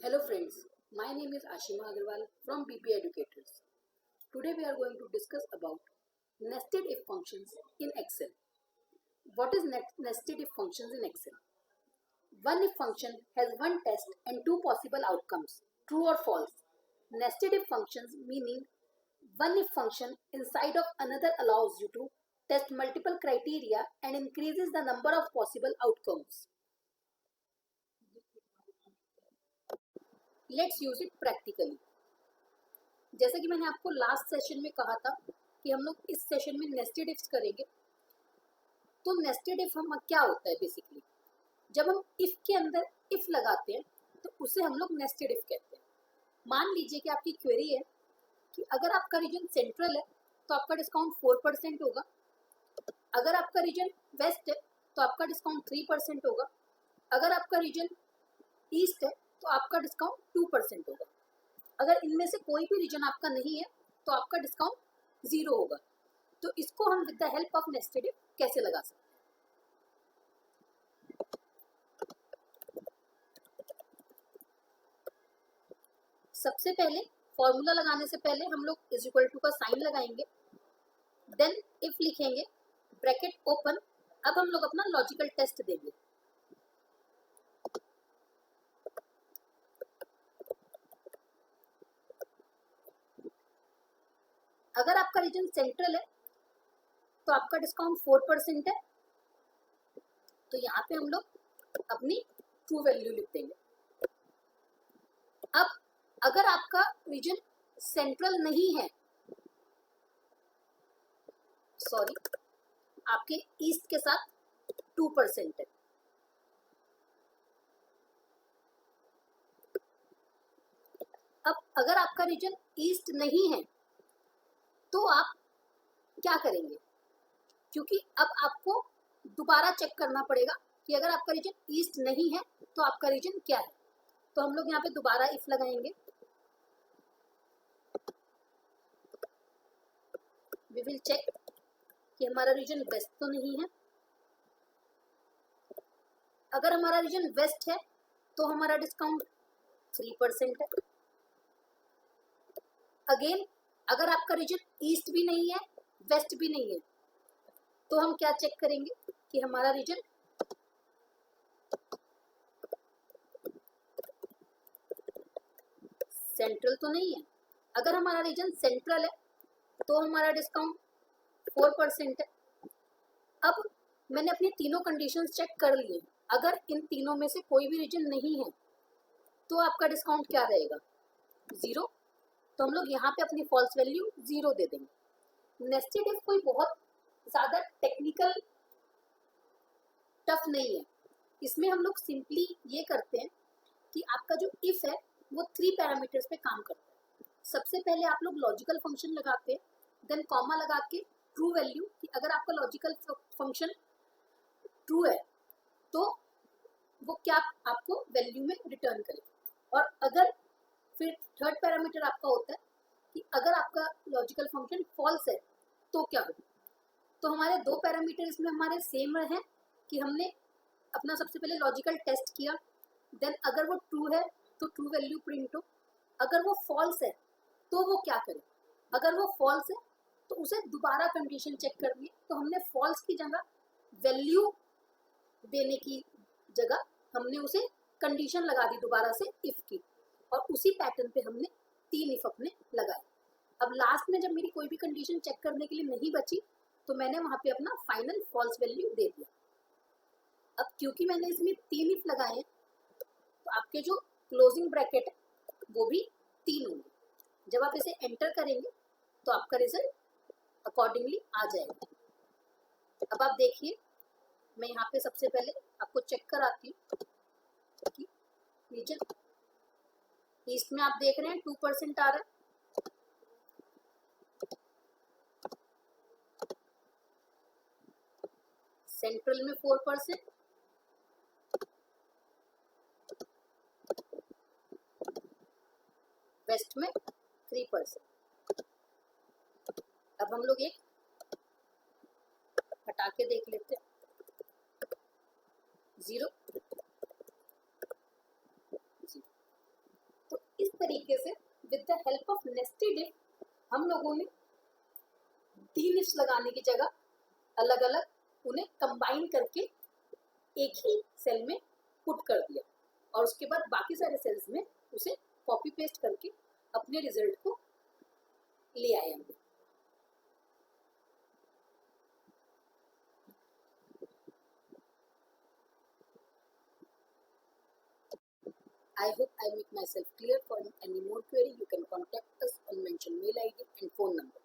Hello friends, my name is Ashima Agarwal from BP Educators. Today we are going to discuss about nested if functions in Excel. What is nested if functions in Excel? One if function has one test and two possible outcomes, true or false. Nested if functions meaning one if function inside of another allows you to test multiple criteria and increases the number of possible outcomes. Let's use it practically. जैसा कि मैंने आपको last session में कहा था कि हम लोग इस सेशन में नेस्टेड इफ्स करेंगे। तो नेस्टेड इफ हम क्या होता है बेसिकली, जब हम इफ के अंदर इफ लगाते हैं तो उसे हम लोग नेस्टेड इफ कहते हैं। मान लीजिए कि आपकी क्वेरी है कि अगर आपका रीजन सेंट्रल है तो आपका डिस्काउंट 4% होगा, अगर आपका रीजन वेस्ट है तो आपका डिस्काउंट 3% होगा, अगर आपका रीजन ईस्ट है तो आपका डिस्काउंट 2% होगा। अगर इनमें से कोई भी रीजन आपका नहीं है तो आपका डिस्काउंट 0 होगा। तो इसको हम with the help of nested if कैसे लगा सकते हैं? सबसे पहले फॉर्मूला लगाने से पहले हम लोग इज इक्वल टू का साइन लगाएंगे, देन इफ लिखेंगे, ब्रैकेट ओपन। अब हम लोग अपना लॉजिकल टेस्ट देंगे। अगर आपका रीजन सेंट्रल है तो आपका डिस्काउंट 4% है, तो यहाँ पे हम लोग अपनी ट्रू वैल्यू लिख देंगे। अब अगर आपका रीजन सेंट्रल नहीं है, सॉरी, आपके ईस्ट के साथ 2% है, अब अगर आपका रीजन ईस्ट नहीं है तो आप क्या करेंगे? क्योंकि अब आपको दोबारा चेक करना पड़ेगा कि अगर आपका रीजन ईस्ट नहीं है तो आपका रीजन क्या है। तो हम लोग यहाँ पे दोबारा इफ लगाएंगे, वी विल चेक कि हमारा रीजन वेस्ट तो नहीं है। अगर हमारा रीजन वेस्ट है तो हमारा डिस्काउंट 3% है। अगेन अगर आपका रीजन ईस्ट भी नहीं है, वेस्ट भी नहीं है, तो हम क्या चेक करेंगे कि हमारा रीजन सेंट्रल तो नहीं है। अगर हमारा रीजन सेंट्रल है तो हमारा डिस्काउंट 4% है। अब मैंने अपनी तीनों कंडीशंस चेक कर लिए। अगर इन तीनों में से कोई भी रीजन नहीं है तो आपका डिस्काउंट क्या रहेगा? 0। तो हम लोग यहाँ पे अपनी फॉल्स वैल्यू 0 दे देंगे। नेस्टेड इफ कोई बहुत ज्यादा टेक्निकल टफ नहीं है। इसमें हम लोग सिंपली ये करते हैं कि आपका जो इफ है वो 3 पैरामीटर्स पे काम करता है। सबसे पहले आप लोग लॉजिकल फंक्शन लगाते हैं, देन कॉमा लगा के ट्रू वैल्यू, कि अगर आपका लॉजिकल फंक्शन ट्रू है तो वो क्या आपको वैल्यू में रिटर्न करेगा। और अगर फिर थर्ड पैरामीटर आपका होता है कि अगर आपका लॉजिकल फंक्शन फॉल्स है तो क्या होगा। तो हमारे दो पैरामीटर इसमें हमारे सेम हैं कि हमने अपना सबसे पहले लॉजिकल टेस्ट किया, देन अगर वो ट्रू है तो ट्रू वैल्यू प्रिंट हो, अगर वो फॉल्स है तो वो क्या करे। अगर वो फॉल्स है तो उसे दोबारा कंडीशन चेक करनी है। तो हमने फॉल्स की जगह वैल्यू देने की जगह हमने उसे कंडीशन लगा दी दोबारा से इफ की, और उसी पैटर्न पे हमने 3 इफ अपने लगाए। अब लास्ट में जब मेरी कोई भी कंडीशन चेक करने के लिए नहीं बची तो मैंने वहां पे अपना फाइनल फॉल्स वैल्यू दे दिया। अब क्योंकि मैंने इसमें 3 इफ लगाए हैं तो आपके जो क्लोजिंग ब्रैकेट है वो भी 3 होंगे। जब आप इसे एंटर करेंगे तो आपका रिजल्ट अकॉर्डिंगली आ जाएगा। अब आप देखिए, मैं यहाँ पे सबसे पहले आपको चेक कराती हूँ कि रीजन ईस्ट में आप देख रहे हैं 2% आ रहा है, सेंट्रल में 4%, वेस्ट में 3%। अब हम लोग एक हटा के देख लेते हैं, 0, 0। तरीके से with the help of nested if हम लोगों ने 3 इफ्स लगाने की जगह अलग अलग उन्हें कंबाइन करके एक ही सेल में पुट कर दिया और उसके बाद बाकी सारे सेल्स में उसे कॉपी पेस्ट करके अपने रिजल्ट को ले आए हम। I hope I make myself clear. For any more query, you can contact us on mentioned mail ID and phone number.